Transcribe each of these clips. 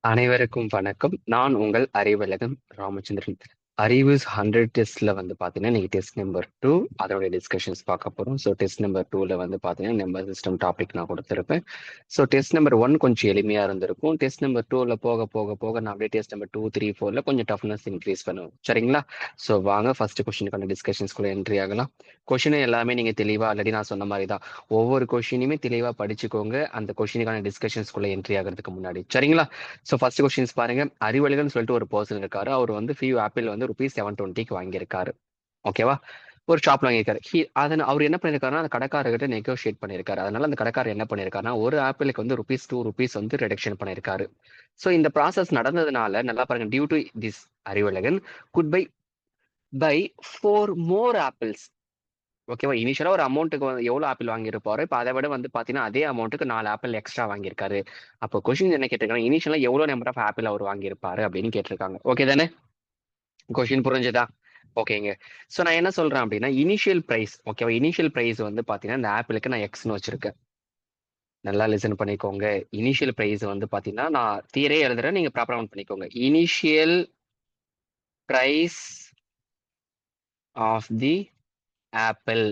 அனைவருக்கும் வணக்கம். நான் உங்கள் அறிவழகன் ராமச்சந்திரன். அறிவு 100 டெஸ்ட்ல வந்து பார்த்தீங்கன்னா, இன்னைக்கு டெஸ்ட் நம்பர் 2 அதோட டிஸ்கஷன்ஸ் பார்க்க போறோம். ஸோ டெஸ்ட் நம்பர் 2ல வந்து பார்த்தீங்கன்னா, நம்பர் சிஸ்டம் டாபிக் நான் கொடுத்திருப்பேன். ஸோ டெஸ்ட் நம்பர் 1 கொஞ்சம் எளிமையா இருந்திருக்கும். டெஸ்ட் நம்பர் 2ல போக போக போக நான் அப்படியே டெஸ்ட் நம்பர் 2, 3, 4ல கொஞ்சம் டஃப்னஸ் இன்க்ரீஸ் பண்ணுவேன். சரிங்களா? ஸோ வாங்க ஃபர்ஸ்ட் கொஸ்டினுக்கான டிஸ்கஷன்ஸ்குள்ள என்ட்ரி ஆகலாம். கொஸ்டின் எல்லாமே நீங்க தெளிவா ஆல்ரெடி நான் சொன்ன மாதிரி தான். ஒவ்வொரு கொஸ்டினுமே தெளிவா படிச்சுக்கோங்க. அந்த கொஸ்டினுக்கான டிஸ்கஷன்ஸ்குள்ள என்ட்ரி ஆகிறதுக்கு முன்னாடி. சரிங்களா? ஸோ ஃபர்ஸ்ட் கொஸ்டின்ஸ் பாருங்க. அறிவழகன் சொல்லிட்டு ஒரு பர்சன் இருக்காரு. அவர் வந்து ஃபியூ ஆப்பிள் வந்து ₹720க்கு வாங்கியிருக்காரு. ஓகேவா? ஒரு ஷாப்ல வாங்கியிருக்காரு. அவர் என்ன பண்ணிருக்காருன்னா, அந்த கடைக்காரர்கிட்ட நெகோஷியேட் பண்ணிருக்காரு. அதனால அந்த கடைக்காரர் என்ன பண்ணிருக்காருன்னா, ஒரு ஆப்பிளுக்கு வந்து ₹2 வந்து ரிடக்ஷன் பண்ணிருக்காரு. ஸோ இந்த ப்ராசஸ் நடந்ததுனால நல்லா பாருங்க. Due to this Arivazhagan could buy 4 more apples. ஓகேவா? இனிஷியலா ஒரு அமௌண்ட்டுக்கு எவ்வளவு ஆப்பிள் வாங்கியிருப்பாரோ, இப்ப அதை விட வந்து பாத்தீங்கன்னா, அதே அமௌண்ட்டுக்கு 4 ஆப்பிள் எக்ஸ்ட்ரா வாங்கியிருக்காரு. அப்போ கொஸ்டின் என்ன கேட்டிருக்காங்க? இனிஷியலா எவ்வளவு நம்பர் ஆஃப் ஆப்பிள் அவர் வாங்கியிருப்பாரு அப்படின்னு கேட்டிருக்காங்க. ஓகே தானே? கொஸ்டின் புரிஞ்சுதா? ஓகேங்க. சோ நான் என்ன சொல்றேன் அப்படின்னா, இனிஷியல் பிரைஸ் ஓகேவா? இனிஷியல் பிரைஸ் வந்து பாத்தீங்கன்னா, இந்த ஆப்பிளுக்கு நான் எக்ஸ்ன்னு வச்சிருக்கேன். நல்லா லிசன் பண்ணிக்கோங்க. இனிஷியல் பிரைஸ் வந்து பாத்தீங்கன்னா, நான் தியரே எழுதுறேன். நீங்க ப்ராப்பரா நோட் பண்ணிக்கோங்க. Initial price of the apple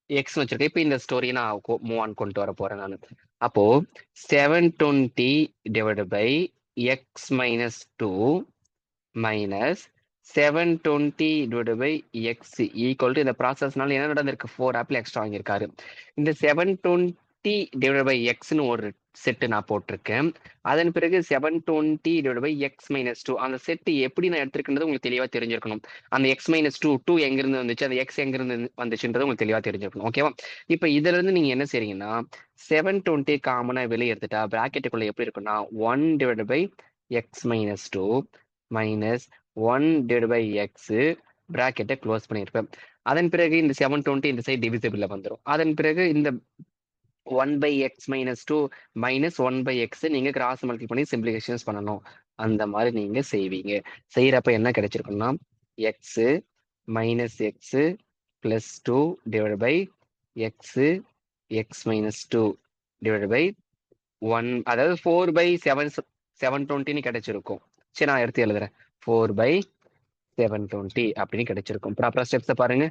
X வச்சிருக்கேன். இப்ப இந்த ஸ்டோரியை நான் மூவ் ஆன் கொண்டு வர போறேன் நான். அப்போ 720 divided by X minus 2 minus 720 divided by X equal to இந்த ப்ராசஸ்னால என்ன நடந்திருக்கு? 4 ஆப்பிள் எக்ஸ்ட்ரா வாங்கியிருக்காரு. இந்த 720 டிவைடட் பை எக்ஸ்னு ஒரு செட்டு நான் போட்டிருக்கேன். அதன் பிறகு 720 டிவைட் பை எக்ஸ் மைனஸ் 2 அந்த செட் எப்படி நான் எடுத்திருக்கின்றது உங்களுக்கு தெளிவா தெரிஞ்சிருக்கணும். அந்த எக்ஸ் மைனஸ் 2 எங்கிருந்து வந்துச்சு, அந்த எக்ஸ் எங்கிருந்து வந்துச்சுன்றது உங்களுக்கு தெளிவா தெரிஞ்சிருக்கணும். ஓகேவா? இப்ப இதுல இருந்து நீங்க என்ன செய்றீங்கன்னா, 720 காமனா வெளியே எடுத்துட்டா பிராக்கெட்டுக்குள்ள எப்படி இருக்குன்னா, 1 divide by X minus 2 minus 1 divide by x பிராக்கெட்டை க்ளோஸ் பண்ணியிருப்பேன். அதன் பிறகு இந்த 720 இந்த சைடு டிவிசிபிள்ல வந்துடும். அதன் பிறகு இந்த 1 by x minus 2 minus 1 by x நீங்க கிராஸ் மல்டி பண்ணி சிம்பிளிஃபிகேஷன்ஸ் பண்ணணும். அந்த மாதிரி நீங்க செய்வீங்க. செய்யறப்ப என்ன கிடைச்சிருக்கும்னா x minus X plus 2 divide by X X minus 2 divide by 1 அதாவது 4 பை 720 கிடைச்சிருக்கும். சரி நான் எடுத்து எழுதுறேன். 4 பை 720 அப்படின்னு கிடைச்சிருக்கும். ப்ராப்பரா ஸ்டெப்ஸை பாருங்க.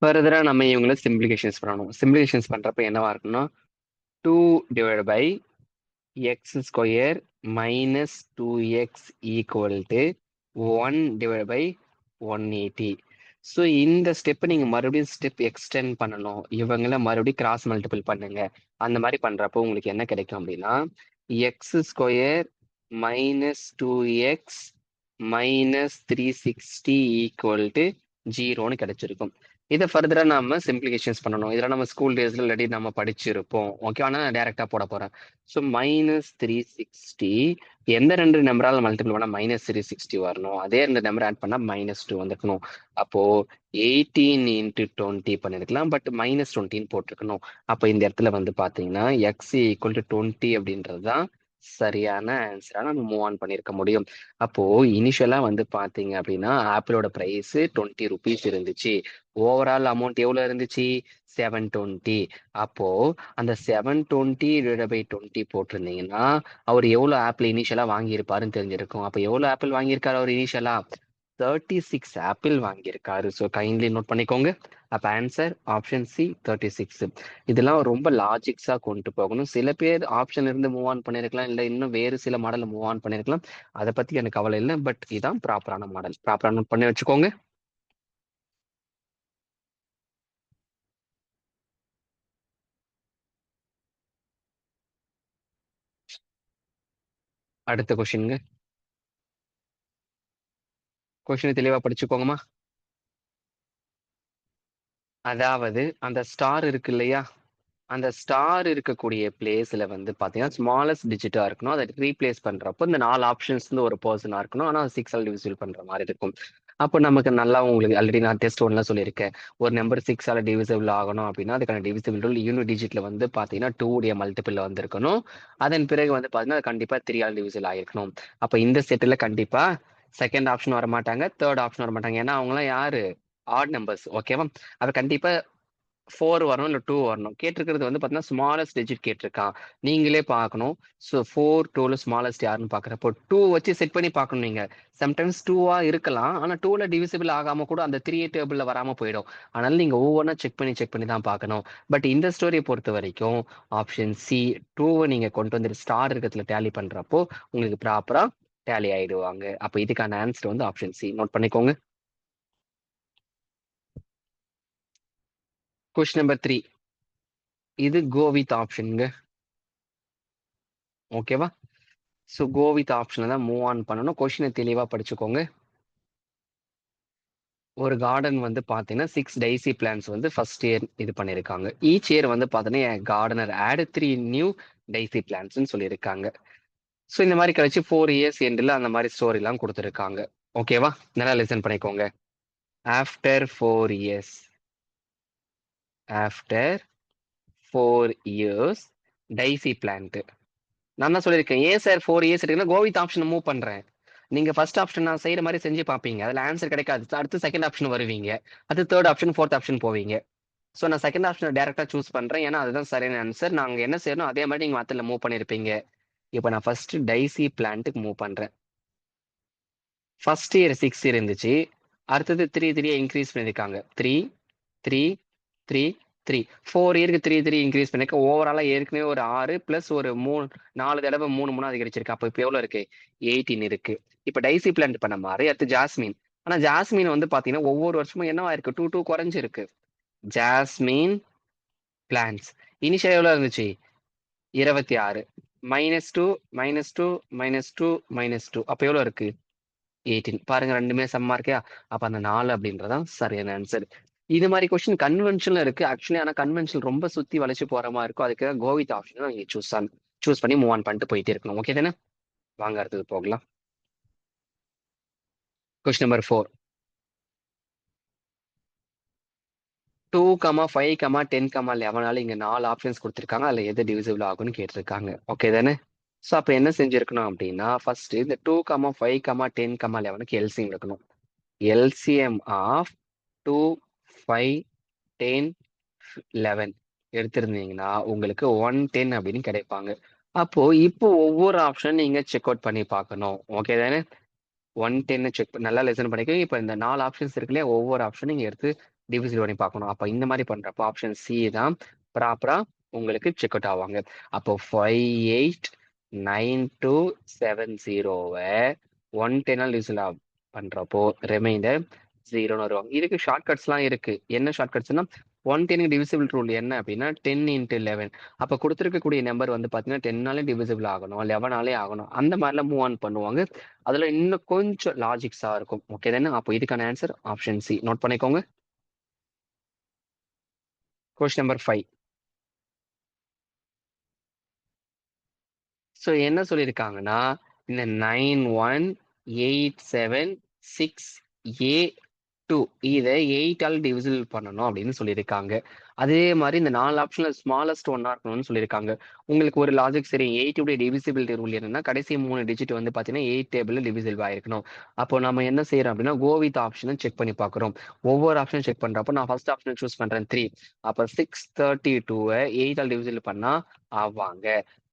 ஃபர்தரா நம்ம இவங்களை சிம்பிளிஃபிகேஷன்ஸ் பண்ணணும். சிம்பிளிஃபிகேஷன்ஸ் பண்றப்ப என்னவா இருக்குன்னா 2 divided by x square minus 2x equal to 1 divided by 180. So இந்த ஸ்டெப் நீங்க மறுபடியும் ஸ்டெப் எக்ஸ்டெண்ட் பண்ணணும். இவங்கள மறுபடியும் கிராஸ் மல்டிபிள் பண்ணுங்க. அந்த மாதிரி பண்றப்போ உங்களுக்கு என்ன கிடைக்கும் அப்படின்னா x square minus 2x minus 360 equal to 0ன்னு கிடைச்சிருக்கும். இதை ஃபர்தரா நம்ம சிம்பிளிகேஷன்ஸ் பண்ணணும். இதெல்லாம் நம்ம ஸ்கூல் டேஸ்ல இல்லாட்டி நம்ம படிச்சிருப்போம். ஓகே, ஆனால் நான் டைரக்டா போட போறேன். ஸோ மைனஸ் 360 எந்த ரெண்டு நம்பரால் மல்டிபிள் பண்ணா மைனஸ் 360 வரணும், அதே ரெண்டு நம்பர் ஆட் பண்ணா -2 வந்துக்கணும். அப்போ 18 இன்ட்டு 20 பண்ணிருக்கலாம், பட் -20 போட்டிருக்கணும். அப்போ இந்த இடத்துல வந்து பாத்தீங்கன்னா எக்ஸ் ஈக்குவல் டு 20 அப்படின்றது தான் சரியான ஆன்சரா நம்ம மூவ் ஆன் பண்ணிருக்க முடியும். அப்போ இனிஷியலா வந்து பாத்தீங்க அப்படின்னா ஆப்பிளோட பிரைஸ் ₹20 இருந்துச்சு. ஓவரால் அமௌண்ட் எவ்வளவு இருந்துச்சு? 720. அப்போ அந்த 720 டிவைட் பை 20 போட்டிருந்தீங்கன்னா அவர் எவ்வளவு ஆப்பிள் இனிஷியலா வாங்கியிருப்பாருன்னு தெரிஞ்சிருக்கும். அப்ப எவ்வளவு ஆப்பிள் வாங்கியிருக்காரு அவர் இனிஷியலா? 36 ஆப்பிள் வாங்கியிருக்காரு. ஸோ கைண்ட்லி நோட் பண்ணிக்கோங்க. அப்ப ஆன்சர் ஆப்ஷன் சி 36. இதெல்லாம் ரொம்ப லாஜிக்ஸா கொண்டு போகணும். சில பேர் ஆப்ஷன் இருந்து மூவ் ஆன் பண்ணிருக்கலாம், இல்ல இன்னும் வேறு சில மாடல் மூவ் ஆன் பண்ணிருக்கலாம். அதை பத்தி எனக்கு கவலை இல்லை. பட் இதான் ப்ராப்பரான மாடல். ப்ராப்பரா நோட் பண்ணி வச்சுக்கோங்க. அடுத்த கொஸ்டின்ங்க. கொஸ்டின் தெளிவா படிச்சுக்கோங்கம்மா. அதாவது அந்த ஸ்டார் இருக்கு இல்லையா, அந்த ஸ்டார் இருக்கக்கூடிய பிளேஸ்ல வந்து பாத்தீங்கன்னா ஸ்மாலஸ்ட் டிஜிட்டா இருக்கணும். அதை ரீப்ளேஸ் பண்றப்போ இந்த 4 ஆப்ஷன்ஸ் ஒரு பர்சனா இருக்கணும். ஆனா 6ஆல் டிவிசிபிள் பண்ற மாதிரி இருக்கும். அப்போ நமக்கு நல்லா உங்களுக்கு ஆல்ரெடி நான் டெஸ்ட் 1ல சொல்லியிருக்கேன். ஒரு நம்பர் 6ஆல டிவிசிபிள் ஆகணும் அப்படின்னா அதுக்கான டிவிசிபிள் ரூல் யூனிட் டிஜிட்ல வந்து பாத்தீங்கன்னா 2 உடைய மல்டிபிள் வந்திருக்கணும். அதன் பிறகு வந்து பாத்தீங்கன்னா அது கண்டிப்பா 3ஆல் டிவிசிபிள் ஆயிருக்கணும். அப்ப இந்த செட்ல கண்டிப்பா செகண்ட் ஆப்ஷன் வர மாட்டாங்க, தேர்ட் ஆப்ஷன் வர மாட்டாங்க. ஏன்னா அவங்க எல்லாம் யாரு? Odd numbers. ஓகேவா? அப்ப கண்டிப்பா 4 வரணும் இல்ல 2 வரணும். கேட்டிருக்கிறது வந்து பார்த்தீங்கன்னா, ஸ்மாலஸ்ட் டிஜிட் கேட்டிருக்கான். நீங்களே பார்க்கணும். ஸோ 4, 2ல ஸ்மாலஸ்ட் யாருன்னு பார்க்குறப்போ 2 வச்சு செட் பண்ணி பார்க்கணும் நீங்க. சம்டைம்ஸ் 2வா இருக்கலாம். ஆனா 2ல டிவிசிபிள் ஆகாம கூட அந்த 3 டேபிள்ல வராம போயிடும். அதனால நீங்க ஒவ்வொன்னா செக் பண்ணி தான் பார்க்கணும். பட் இந்த ஸ்டோரிய பொறுத்தவரைக்கும் ஆப்ஷன் சி 2வ நீங்க கொண்டு வந்து ஸ்டார் இருக்கிறதுல டேலி பண்றப்போ, உங்களுக்கு ப்ராப்பரா டேலி ஆயிடுவாங்க. அப்ப இதுக்கான ஆன்சர் வந்து ஆப்ஷன் சி. நோட் பண்ணிக்கோங்க. Question number 3. இது கோ வித் ஆப்ஷன்ங்க. ஓகேவா? ஸோ கோ வித் ஆப்ஷன்ல தான் மூவ் ஆன் பண்ணணும். கொஸ்டினை தெளிவா படிச்சுக்கோங்க. ஒரு கார்டன் வந்து பார்த்தீங்கன்னா 6 டைசி பிளான்ட்ஸ் வந்து ஃபர்ஸ்ட் இயர் இது பண்ணியிருக்காங்க. ஈச் இயர் வந்து பார்த்தீங்கன்னா கார்டனர் ஆட் 3 நியூ டைசி பிளான்ட்ஸ்னு சொல்லியிருக்காங்க. ஸோ இந்த மாதிரி கழிச்சு 4 இயர்ஸ் எண்டில் அந்த மாதிரி ஸ்டோரிலாம் கொடுத்துருக்காங்க. ஓகேவா? நல்லா லிசன் பண்ணிக்கோங்க. After 4 years after 4 years dicey plant. நான் தான் சொல்லியிருக்கேன். ஏன் சார் 4 இயர்ஸ் இருக்குன்னா கோவித் ஆப்ஷன் மூவ் பண்றேன். நீங்க ஃபர்ஸ்ட் ஆப்ஷன் நான் செய்யற மாதிரி செஞ்சு பார்ப்பீங்க. அதுல ஆன்சர் கிடைக்காது. அடுத்து செகண்ட் ஆப்ஷன் வருவீங்க. அடுத்து தேர்ட் ஆப்ஷன், ஃபோர்த் ஆப்ஷன் போவீங்க. ஸோ நான் செகண்ட் ஆப்ஷனை டேரக்டா சூஸ் பண்றேன். ஏன்னா அதுதான் சரியான ஆன்சர். நாங்க என்ன செய்யணும் அதே மாதிரி நீங்க மத்தல மூவ் பண்ணிருப்பீங்க. இப்போ நான் ஃபர்ஸ்ட் டைசி பிளான்ட்டுக்கு மூவ் பண்றேன். ஃபர்ஸ்ட் இயர் 6 இருந்துச்சு. அடுத்தது 3 3 இன்க்ரீஸ் பண்ணிருக்காங்க. 3 3 3 3 4 இயருக்கு 3 3 இன்க்ரீஸ் பண்ணிருக்க. ஓவராலா ஏற்கனவே ஒரு 6 பிளஸ் ஒரு 3 4 தடவை 3 3 அதிகரிச்சிருக்கு. அப்ப இப்ப எவ்வளவு இருக்கு? 18 இருக்கு. இப்ப டைசி பிளான்ட் பண்ண மாதிரி அடுத்து ஜாஸ்மின். ஆனா ஜாஸ்மின் வந்து பாத்தீங்கன்னா ஒவ்வொரு வருஷமும் என்னவா இருக்கு? 2 2 குறைஞ்சிருக்கு. ஜாஸ்மின் பிளான்ட்ஸ் இனிஷியல் எவ்வளவு இருந்துச்சு? 26 -2 -2 -2 -2 அப்ப எவ்வளவு இருக்கு? 18. பாருங்க ரெண்டுமே சம்மா இருக்கா? அப்ப அந்த 4 அப்படின்றதான் சரியான ஆன்சர். இது மாதிரி கொஸ்டின் கன்வென்ஷன்ல இருக்கு. ஆக்சுவலி ஆனா கன்வென்ஷன் ரொம்ப சுத்தி வளைச்சு போற மாதிரி இருக்கும். அதுக்கு கோவித் ஆப்ஷன் நீங்க சூஸ் பண்ணி மூவ் ஆன் பண்ணிட்டு போயிட்டே இருக்கணும். ஓகே தானே? வாங்க அடுத்தது போகலாம். Question number 4. 2, 5, 10, 11 இங்க 4 ஆப்ஷன்ஸ் கொடுத்திருக்காங்க. அதுல எது டிவிசிபிள் ஆகும்னு கேட்டிருக்காங்க. ஓகே தானே? சோ அப்ப என்ன செஞ்சிருக்கணும் அப்படின்னா ஃபர்ஸ்ட் இந்த 2, 5, 10, 11க்கு எல்சிஎம் எடுக்கணும். எல்சிஎம் ஆஃப் 2, 5, 10, 11 எடுத்திருந்தீங்கன்னா உங்களுக்கு 110 அப்படின்னு கிடைப்பாங்க. அப்போ இப்போ ஒவ்வொரு ஆப்ஷன் நீங்க செக் அவுட் பண்ணி பார்க்கணும். ஓகே தானே? 110 செக் நல்லா லெசன் பண்ணிக்க. இப்போ இந்த 4 ஆப்ஷன்ஸ் இருக்கு இல்லையா? ஒவ்வொரு ஆப்ஷன் நீங்க எடுத்து டிவிசிட் பண்ணி பார்க்கணும். அப்ப இந்த மாதிரி பண்றப்போ ஆப்ஷன் சி தான் ப்ராப்பரா உங்களுக்கு செக் அவுட் ஆவாங்க. அப்போ 589270 110 டிவிசிட் பண்றப்போ ரிமைண்டர் 0ன்னு வருவாங்க. இதுக்கு ஷார்ட்கட்ஸ்லாம் இருக்கு. என்ன ஷார்ட்கட்ஸ்னா 110 டிவிசிபிள் ரூல் என்ன அப்படின்னா 10 × 11. அப்ப கொடுத்துருக்கக்கூடிய நம்பர் வந்து பாத்தீங்கன்னா 10னாலே டிவிசிபிள் ஆகணும், 11னாலே ஆகணும். அந்த மாதிரிலாம் மூவ் ஆன் பண்ணுவாங்க. அதுல இன்னும் கொஞ்சம் லாஜிக்ஸா இருக்கும். ஓகே தானே? அப்போ இதுக்கான ஆன்சர் ஆப்ஷன் சி. நோட் பண்ணிக்கோங்க. Question number 5. ஸோ என்ன சொல்லியிருக்காங்கன்னா இந்த 91876A2 இதை 8ஆல் டிவிசிபிள் பண்ணணும் அப்படின்னு சொல்லியிருக்காங்க. அதே மாதிரி இந்த 4 ஆப்ஷன்ல ஸ்மாலஸ்ட் ஒன்னா இருக்கணும்னு சொல்லியிருக்காங்க. உங்களுக்கு ஒரு லாஜிக் சரி 8 உடைய டிவிசிபிலிட்டி ரூல் என்னன்னா கடைசி 3 டிஜிட் வந்து பாத்தீங்கன்னா 8 டேபிள்ல டிவிசிபிள் ஆயிருக்கணும். அப்போ நம்ம என்ன செய்யறோம் அப்படின்னா கோவித் ஆப்ஷனை செக் பண்ணி பார்க்குறோம். ஒவ்வொரு ஆப்ஷனும் செக் பண்றப்போ நான் ஃபர்ஸ்ட் ஆப்ஷன் சூஸ் பண்றேன் 3. அப்ப 632 8ஆல் டிவிசிபிள் பண்ணா ஆவாங்க.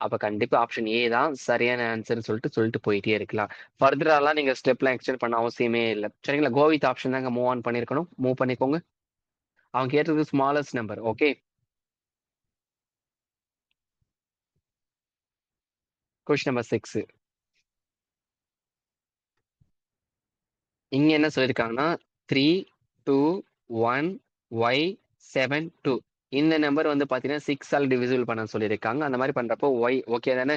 அப்ப கண்டிப்பா ஆப்ஷன் ஏ தான் சரியான ஆன்சர்னு சொல்லிட்டு போயிட்டே இருக்கலாம். ஃபர்தராலாம் நீங்க ஸ்டெப்லாம் எக்ஸ்டெண்ட் பண்ண அவசியமே இல்ல. சரிங்களா? கோவித் ஆப்ஷன் தாங்க மூவ் ஆன் பண்ணிருக்கணும். மூவ் பண்ணிக்கோங்க. அவங்க கேட்டது smallest number. Okay. Question number 6. இங்க என்ன சொல்லியிருக்காங்கன்னா 3, 2, 1, y 7, 2 இந்த நம்பர் வந்து பாத்தீங்கன்னா 6ஆல் டிவிசிபிள் பண்ண சொல்லியிருக்காங்க. அந்த மாதிரி பண்றப்போ y ஓகே தானே?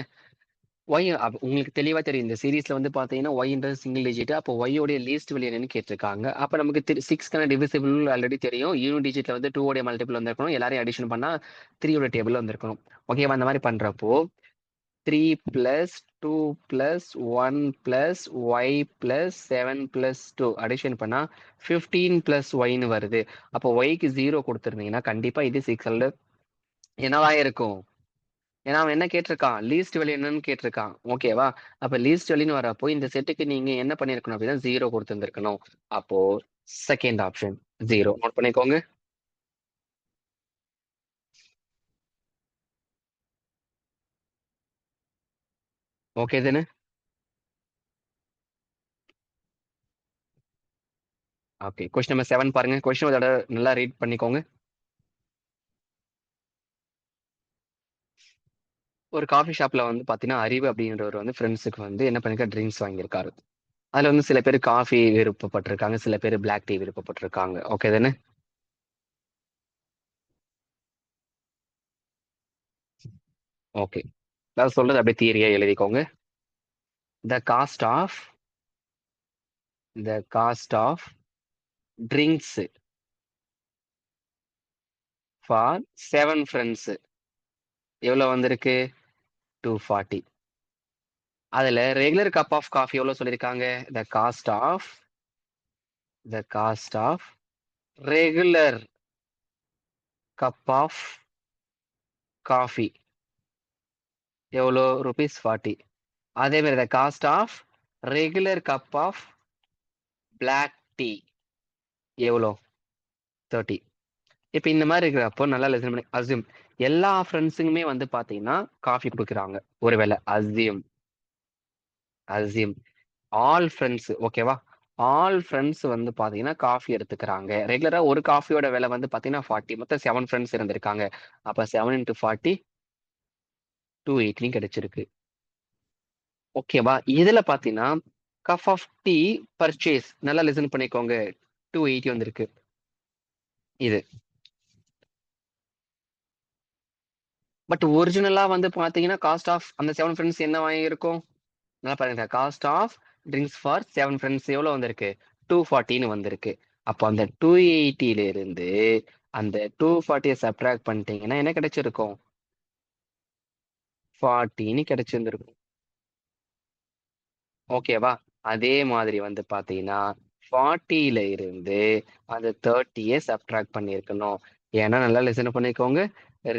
ஒய் உங்களுக்கு தெளிவா தெரியும். இந்த சீரிஸ்ல வந்து பாத்தீங்கன்னா ஒய்ன்றது சிங்கிள் டிஜிட். அப்போ ஒய் உடைய லீஸ்ட் வேல்யூ என்னன்னு கேட்டிருக்காங்க. அப்ப நமக்கு 6க்கான டிவிசிபிள் ஆல்ரெடி தெரியும். யூனிட் டிஜிட்ல வந்து 2 உடைய மல்டிபிள் வந்திருக்கணும். எல்லாரையும் அடிஷன் பண்ணா 3 உடைய டேபிள் வந்திருக்கணும். ஓகேவா? அந்த மாதிரி பண்றப்போ 3 + 2 + 1 + y + 7 + 2 அடிஷன் பண்ணா 15 + yன்னு வருது. அப்போ yக்கு 0 கொடுத்துருந்தீங்கன்னா கண்டிப்பா இது 6 என்னவா இருக்கும்? ஏன்னா அவன் என்ன கேட்டிருக்கான்? லீஸ்ட் வேல்யூ என்னன்னு கேட்டிருக்கான். ஓகேவா? அப்ப லீஸ்ட் வேல்யூன்னு வரப்போ இந்த செட்டுக்கு நீங்க என்ன பண்ணிருக்கணும் அப்படின்னா 0 கொடுத்திருந்திருக்கணும். அப்போ செகண்ட் ஆப்ஷன் 0 நோட் பண்ணிக்கோங்க. ஓகே தானே? ஓகே. கொஸ்டின் நம்பர் 7 பாருங்க. கொஸ்டின் ஒரு தடவ நல்லா ரீட் பண்ணிக்கோங்க. ஒரு காஃபி ஷாப்ல வந்து பார்த்தீங்கன்னா, அறிவு அப்படின்றவர் வந்து ஃப்ரெண்ட்ஸுக்கு வந்து என்ன பண்ணியிருக்காரு, ட்ரிங்க்ஸ் வாங்கியிருக்காரு. அதுல வந்து சில பேரு காஃபி விருப்பப்பட்டுருக்காங்க. சில பேரு பிளாக் டீ விருப்பப்பட்டுருக்காங்க. ஓகே தானே? ஓகே. நான் சொல்றது அப்படியே தியரியா எழுதிக்கோங்க. The cost of the cost of drinks for 7 friends எவ்வளோ வந்திருக்கு? 240. அதுல ரெகுலர் கப் ஆஃப் காஃபி எவ்வளோ சொல்லியிருக்காங்க? The cost of the cost of regular cup of coffee எவ்வளோ? ருபீஸ் 40. அதே மாதிரி the cost of regular cup of black tea எவ்வளோ? 30. இப்ப இந்த மாதிரி இருக்கிறப்போ நல்லா லிசன் பண்ணி அஸ்யூம் எல்லா ஃப்ரெண்ட்ஸுக்குமே வந்து பாத்தீங்கன்னா காஃபி குடுக்குறாங்க. ஒருவேளை அஸ்யூம் அஸ்யூம் ஆல் ஃப்ரெண்ட்ஸ் ஓகேவா? ஆல் ஃப்ரெண்ட்ஸ் வந்து பாத்தீங்கன்னா காஃபி எடுத்துக்கிறாங்க. ரெகுலரா ஒரு காஃபியோட விலை வந்து பாத்தீங்கன்னா 40. மொத்தம் 7 ஃப்ரெண்ட்ஸ் இருந்திருக்காங்க. அப்ப 7 into 40 280 கிடைச்சிருக்கு. ஓகேவா? இதுல பாத்தீங்கன்னா கப் ஆஃப் டீ பர்ச்சேஸ் நல்லா லிசன் பண்ணிக்கோங்க. 280 வந்திருக்கு. இது பட் ஒரிஜினலா வந்து பாத்தீங்கன்னா காஸ்ட் ஆஃப் அந்த 7 ஃப்ரெண்ட்ஸ் என்ன வாங்கியிருக்கும்? நல்லா பாருங்க. Cost of drinks for 7 friends எவ்வளோ வந்திருக்கு? 240ன்னு வந்திருக்கு. அப்போ அந்த 280ல இருந்து அந்த 240 சப்ட்ராக்ட் பண்ணிட்டீங்கன்னா என்ன கிடைச்சிருக்கும்? 40ன்னு கிடைச்சிருந்திருக்கும். ஓகேவா? அதே மாதிரி வந்து பார்த்தீங்கன்னா 40ல இருந்து அந்த 30ய சப்ட்ராக்ட் பண்ணியிருக்கணும். ஏன்னா நல்லா லிசன் பண்ணிக்கோங்க.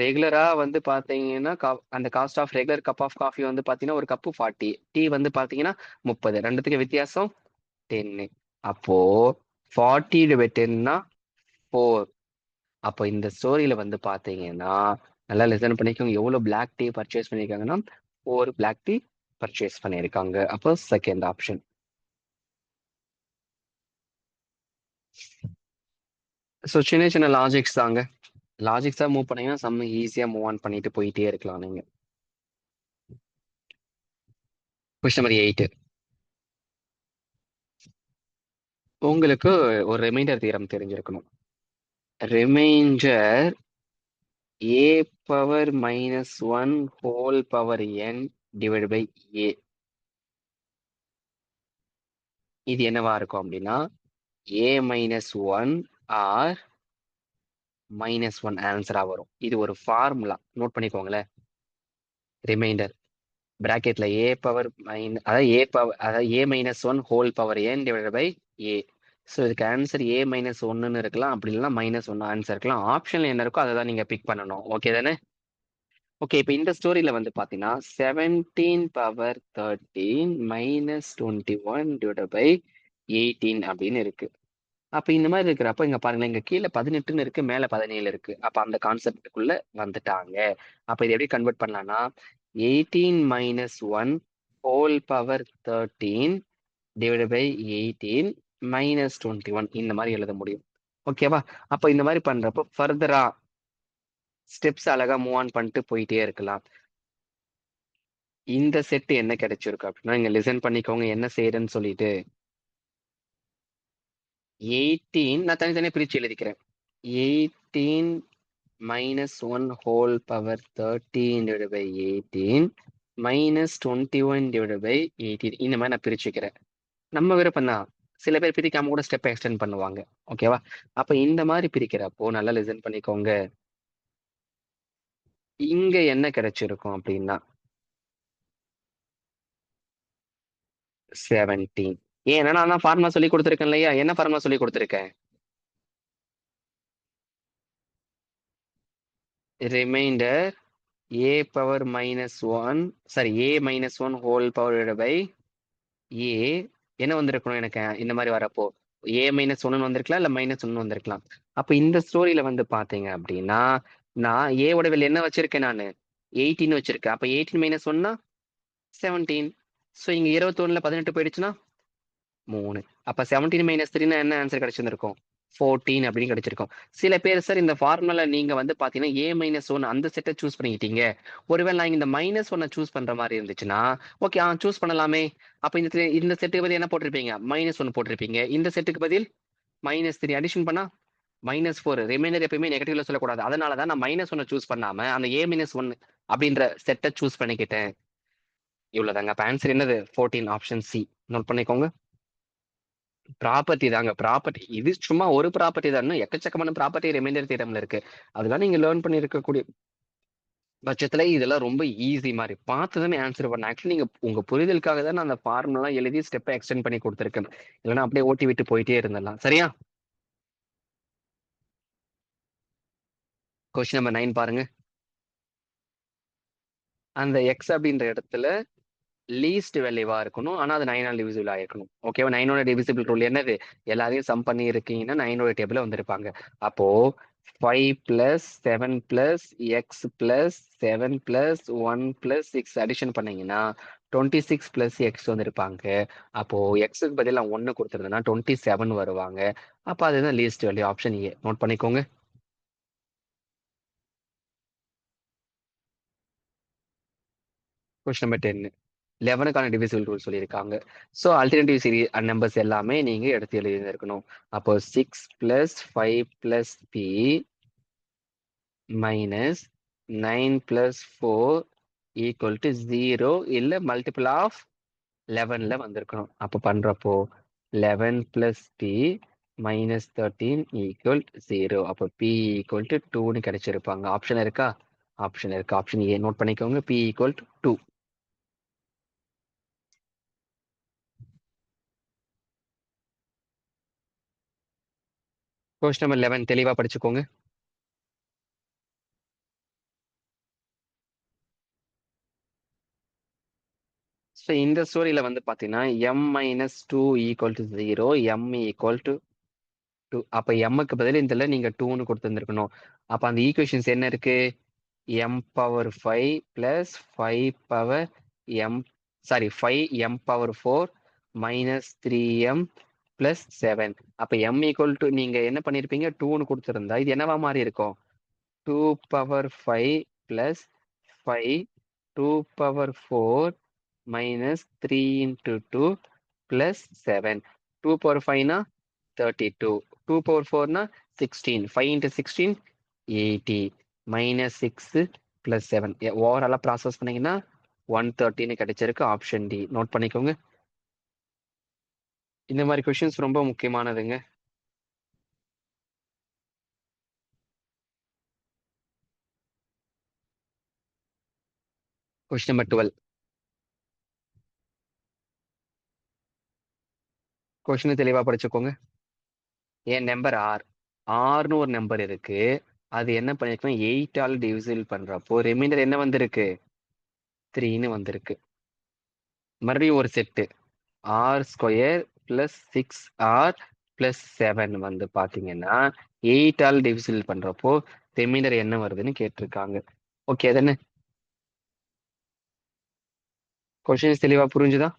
ரெகுலரா வந்து பார்த்தீங்கன்னா, அந்த cost of regular cup of coffee வந்து பார்த்தீங்கன்னா, ஒரு கப்பு 40. டீ வந்து பார்த்தீங்கன்னா 30. 2த்துக்கும் வித்தியாசம் 10. அப்போ 40/10ன்னா 4. அப்போ இந்த ஸ்டோரியில வந்து பார்த்தீங்கன்னா, நல்லா லிசன் பண்ணிக்கோங்க. எவ்வளோ பிளாக் டீ பர்ச்சேஸ் பண்ணியிருக்காங்கன்னா, 4 பிளாக் டீ பர்ச்சேஸ் பண்ணியிருக்காங்க. அப்போ செகண்ட் ஆப்ஷன். ஸோ சின்ன சின்ன லாஜிக்ஸ் தாங்க. லாஜிக்ஸா மூவ் பண்ணீங்கன்னா, செம்ம ஈஸியா மூவ் ஆன் பண்ணிட்டு போயிட்டே இருக்கலாம் நீங்க. Question number 8. உங்களுக்கு ஒரு ரிமைண்டர் தியரம் தெரிஞ்சிருக்கணும். Remainder a power -1 whole power n divide by a. இது என்னவா இருக்கும் அப்படின்னா a -1 ஆர் -1 ஆன்சரா வரும். இது ஒரு ஃபார்முலா நோட் பண்ணிக்கோங்களேன். ரிமைண்டர் பிராக்கெட்ல a பவர் அதாவது a-1 whole power n divide by a. So இதுக்கு ஆன்சர் a-1ன்னு இருக்கலாம். அப்படி இல்லைன்னா -1 ஆன்சர் இருக்கலாம். ஆப்ஷன்ல என்ன இருக்கோ அதை தான் நீங்க பிக் பண்ணணும். ஓகே தானே? ஓகே. இப்ப இந்த ஸ்டோரியில வந்து பாத்தீங்கன்னா 17 பவர் 13 -21 டிவைட் பை 18 அப்படின்னு இருக்கு. அப்ப இந்த மாதிரி இருக்கிறப்ப இங்க பாருங்களேன், இங்க கீழ 18ன்னு இருக்கு, மேல 17 இருக்கு. அப்ப அந்த கான்செப்ட்க்குள்ள வந்துட்டாங்க. அப்ப இத எப்படி கன்வெர்ட் பண்ணலாம்னா 18 -1 ஹோல் பவர் 13 டிவைட் பை 18 -21 இந்த மாதிரி எழுத முடியும். ஓகேவா? அப்ப இந்த மாதிரி பண்றப்போ ஃபர்தரா ஸ்டெப்ஸ் அழகா மூவ் ஆன் பண்ணிட்டு போயிட்டே இருக்கலாம். இந்த செட் என்ன கிடைச்சிருக்கு அப்படின்னா, இங்க லிசன் பண்ணிக்கோங்க என்ன செய்யறேன்னு சொல்லிட்டு. 18 நான் தனித்தனியா பிரிச்சு எழுதிக்கிறேன். 18 -1 whole power 13 divide by 18 -21 divide by 18 இந்த மாதிரி நான் பிரிச்சுக்கிறேன். நம்ம விருப்பம் தான். சில பேர் பிரிக்காம கூட ஸ்டெப் எக்ஸ்டெண்ட் பண்ணுவாங்க. ஓகேவா? அப்ப இந்த மாதிரி பிரிக்கிறப்போ நல்லா லிசன் பண்ணிக்கோங்க. இங்க என்ன கிடைச்சிருக்கும் அப்படின்னா 17. ஏன்னா நான் தான் ஃபார்முலா சொல்லி கொடுத்துருக்கேன் இல்லையா? என்ன ஃபார்முலா சொல்லி கொடுத்துருக்கேன்? Remainder a power -1 sorry a-1 whole power by a என்ன வந்திருக்கணும் எனக்கு இந்த மாதிரி வரப்போ a-1 வந்திருக்கலாம் இல்ல -1 வந்திருக்கலாம். அப்ப இந்த ஸ்டோரியில வந்து பாத்தீங்க அப்படின்னா நான் a ஓட வெளில என்ன வச்சிருக்கேன் நானு 18 வச்சிருக்கேன். அப்ப 18 -1 17. ஸோ இங்க 21ல 18 போயிடுச்சுன்னா 3. அப்ப 17 மைனஸ் 3னா என்ன ஆன்சர் கிடைச்சிருந்திருக்கும்? 14 அப்படின்னு கிடைச்சிருக்கும். சில பேர் சார் இந்த ஃபார்முலா நீங்க வந்து பாத்தீங்கன்னா A-1 அந்த செட்டை சூஸ் பண்ணிக்கிட்டீங்க. ஒருவேளை நான் இந்த -1 சூஸ் பண்ற மாதிரி இருந்துச்சுன்னா, ஓகே சூஸ் பண்ணலாமே. அப்ப இந்த செட்டுக்கு பதில் என்ன போட்டிருப்பீங்க? -1 போட்டிருப்பீங்க. இந்த செட்டுக்கு பதில் -3 அடிஷன் பண்ணா -4. ரிமைண்டர் எப்பயுமே நெகட்டிவ்ல சொல்லக்கூடாது. அதனால தான் நான் -1 சூஸ் பண்ணாம அந்த A-1 அப்படின்ற செட்டை சூஸ் பண்ணிக்கிட்டேன். இவ்வளவுதாங்க. அப்ப ஆன்சர் என்னது? 14 ஆப்ஷன் சி. நோட் பண்ணிக்கோங்க. ப்ராப்பர்ட்டி தாங்க. ப்ராப்பர்ட்டி இது சும்மா ஒரு ப்ராப்பர்ட்டி தான். இன்னும் எக்கச்சக்கமான ப்ராப்பர்ட்டி ரிமைண்டர் தியரம்ல இருக்கு. அதெல்லாம் நீங்க லேர்ன் பண்ணி இருக்கக்கூடிய பட்சத்துல இதெல்லாம் ரொம்ப ஈஸி மாரி. பார்த்து தானே ஆன்சர் பண்ணணும். ஆக்சுவலி நீங்க உங்க புரிதலுக்காக தான் நான் அந்த ஃபார்முலாலாம் எழுதி ஸ்டெப்ப எக்ஸ்டெண்ட் பண்ணி குடுத்துருக்கேன். இல்லன்னா அப்படியே ஓட்டி விட்டு போயிட்டே இருந்துடலாம். சரியா? கொஸ்டின் நம்பர் 9 பாருங்க. அந்த எக்ஸ் அப்படின்ற இடத்துல லீஸ்ட் வேல்யூவா இருக்கணும். ஆனா அது 9 ஆல் டிவிசிபிள் ஆயிருக்கணும். ஓகேவா? 9ஓட டிவிசிபிள் ரூல் என்னது? எல்லாரையும் சம் பண்ணி இருக்கீங்கன்னா 9ஓட டேபிள்ல வந்திருப்பாங்க. அப்போ 5 plus 7 plus x plus 7 plus 1 plus 6 addition பண்ணீங்கன்னா 26 பிளஸ் எக்ஸ் வந்திருப்பாங்க. அப்போ எக்ஸுக்கு பதிலா 1 கொடுத்துருந்தேன்னா 27 வருவாங்க. அப்ப அதுதான் least value. Option A. Note பண்ணிக்கோங்க. Question number 10. 11க்கான டிவிசிபிள் ரூல் சொல்லியிருக்காங்க. ஸோ அல்டர்னேட்டிவ் சீரிஸ் நம்பர்ஸ் எல்லாமே நீங்க எடுத்து எழுதியிருக்கணும். அப்போ 6 plus 5 plus B minus 9 plus 4 equal to 0 இல்ல மல்டிபிள் ஆஃப் 11ல வந்திருக்கணும். அப்போ பண்றப்போ 11 பிளஸ் பி மைனஸ் 13 ஈக்குவல் 0. அப்போ பி ஈக்குவல் டு 2ன்னு கிடைச்சிருப்பாங்க. ஆப்ஷன் இருக்கா? ஆப்ஷன் இருக்கு. ஆப்ஷன் ஏ நோட் பண்ணிக்கோங்க. B equal to 2. Question number 11 தெளிவா படிச்சுக்கோங்க. ஸோ இந்த ஸ்டோரியில வந்து பார்த்தீங்கன்னா m-2 equal to 0, m equal to 2. அப்போ m-க்கு பதில் இதில் நீங்க 2ன்னு கொடுத்துருந்துருக்கணும். அப்போ அந்த ஈக்குவேஷன்ஸ் என்ன இருக்கு? m power 5 plus 5 power m sorry 5m power 4 minus 3m plus 7. அப்போ m ஈக்குவல் டு நீங்க என்ன பண்ணியிருப்பீங்க? 2ன்னு கொடுத்துருந்தா இது என்னவா மாறி இருக்கும்? 2 power 5 plus 5 2 power 4 minus 3 into 2 plus 7. 2 power 5 na 32. 2 power 4 na 16. 5 into 16 80. Minus 6 plus 7. ஓவராலா ப்ராசஸ் பண்ணீங்கன்னா 130 கிடைச்சிருக்கு. ஆப்ஷன் டி நோட் பண்ணிக்கோங்க. இந்த மாதிரி கொஸ்டின்ஸ் ரொம்ப முக்கியமானதுங்க. Question number 12. கொஸ்டின் தெளிவா படிச்சுக்கோங்க. என் நம்பர் ஆர்னு ஒரு நம்பர் இருக்கு. அது என்ன பண்ணிருக்கோம்? 8 ஆல் டிவிசிபிள் பண்றப்போ ரிமைண்டர் என்ன வந்திருக்கு? 3ன்னு வந்திருக்கு. மறுபடியும் ஒரு set R square plus 6r plus 7 வந்து பாத்தீங்கன்னா 8 ஆல் டிவிசிபிள் பண்றப்போ ரிமைண்டர் என்ன வருதுன்னு கேட்டிருக்காங்க. ஓகே தானே? கொஸ்டின்ஸ் தெளிவா புரிஞ்சுதா?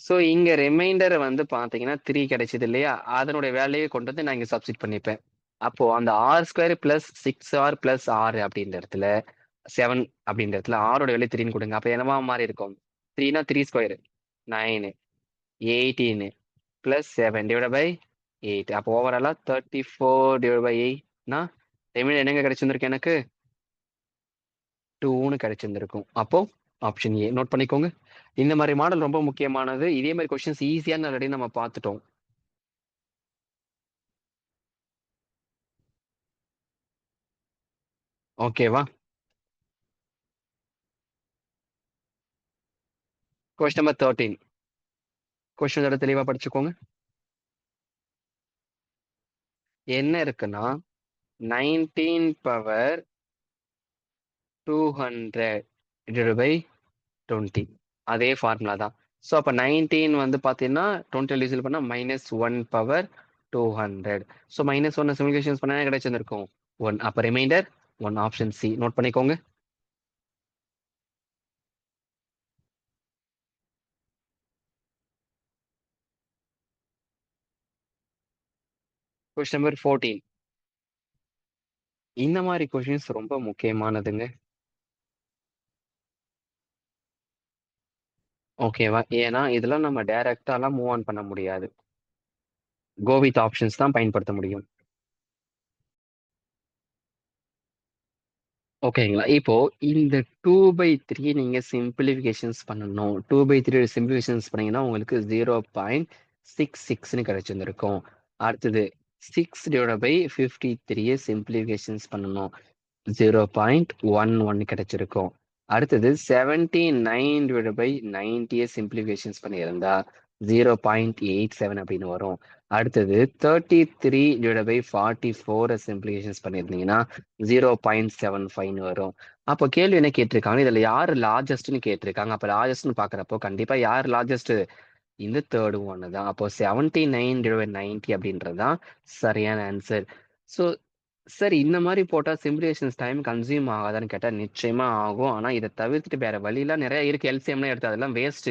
ஸோ இங்க ரிமைண்டர் வந்து பாத்தீங்கன்னா 3 கிடைச்சது இல்லையா? அதனுடைய வேல்யூவை கொண்டு வந்து நான் இங்க சப்ஸ்டிட் பண்ணிப்பேன். அப்போ அந்த R square plus 6r plus 6 அப்படின்ற இடத்துல 7 அப்படின்ற இடத்துல ஆரோட வேல்யூ 3ன்னு கொடுங்க. அப்ப என்னவா மாறி இருக்கும்? 3னா 3 ஸ்கொயர் 9 18 பிளஸ் 7 டிவைட் பை 8. அப்போ ஓவராலா 34 டிவைட் பை 8னா ரிமைண்டர் என்னங்க கிடைச்சிருந்திருக்கு? எனக்கு 2ன்னு கிடைச்சிருந்திருக்கும். அப்போ ஆப்ஷன் ஏ நோட் பண்ணிக்கோங்க. இந்த மாதிரி மாடல் ரொம்ப முக்கியமானது. இதே மாதிரி கொஸ்டின்ஸ் ஈஸியான ஆல்ரெடி நம்ம பார்த்துட்டோம். ஓகேவா? Question number 13. கொஸ்டின் தெளிவா படிச்சுக்கோங்க. என்ன இருக்குன்னா 19 பவர் 200 டிவைட் பை 20. அதே ஃபார்முலா தான். ஸோ அப்போ 19 வந்து பார்த்தீங்கன்னா 20 டிவிசிபிள் பண்ணா -1 பவர் 200. ஸோ -1 சிமுலேஷன்ஸ் பண்ணா கிடைச்சிருக்கும் 1. அப்போ ரிமைண்டர் 1. ஆப்ஷன் சி நோட் பண்ணிக்கோங்க. Question number 14. இந்த மாதிரி கொஸ்டின்ஸ் ரொம்ப முக்கியமானதுங்க. ஓகேவா? ஏன்னா இதெல்லாம் நம்ம டைரக்டாலாம் மூவ் ஆன் பண்ண முடியாது. கோ வித் ஆப்ஷன்ஸ் தான் பயன்படுத்த முடியும். ஓகேங்களா? இப்போ இந்த 2/3 நீங்க சிம்பிளிஃபிகேஷன்ஸ் பண்ணணும். 2/3 சிம்பிளிஃபிகேஷன்ஸ் பண்ணீங்கன்னா உங்களுக்கு 0.66ன்னு கிடைச்சிருந்திருக்கும். அடுத்தது 6/53 சிம்பிளிஃபிகேஷன்ஸ் பண்ணணும். 0.11 கிடைச்சிருக்கும். அடுத்தது 79/90 சிம்பிளிஃபிகேஷன்ஸ் பண்ணியிருந்தா 0.87 அப்படின்னு வரும். அடுத்தது 33/44 சிம்பிளிஃபிகேஷன்ஸ் பண்ணியிருந்தீங்கன்னா 0.75 வரும். அப்போ கேள்வி என்ன கேட்டிருக்காங்க, இதுல யாரு லார்ஜஸ்ட்னு கேட்டிருக்காங்க. அப்ப லார்ஜஸ்ட்னு பாக்குறப்போ கண்டிப்பா யார் லார்ஜஸ்ட், இந்த தேர்ட் ஒன்னு தான். அப்போ 79/90 அப்படின்றது தான் சரியான ஆன்சர். ஸோ சரி, இந்த மாதிரி போட்டா சிமுலேஷன்ஸ் டைம் கன்சியூம் ஆகாதான்னு கேட்டா நிச்சயமா ஆகும். ஆனா இதை தவிர்த்துட்டு வேற வழியெல்லாம் நிறைய இருக்கு. எல்சிஎம்லாம் எடுத்து அதெல்லாம் வேஸ்ட்.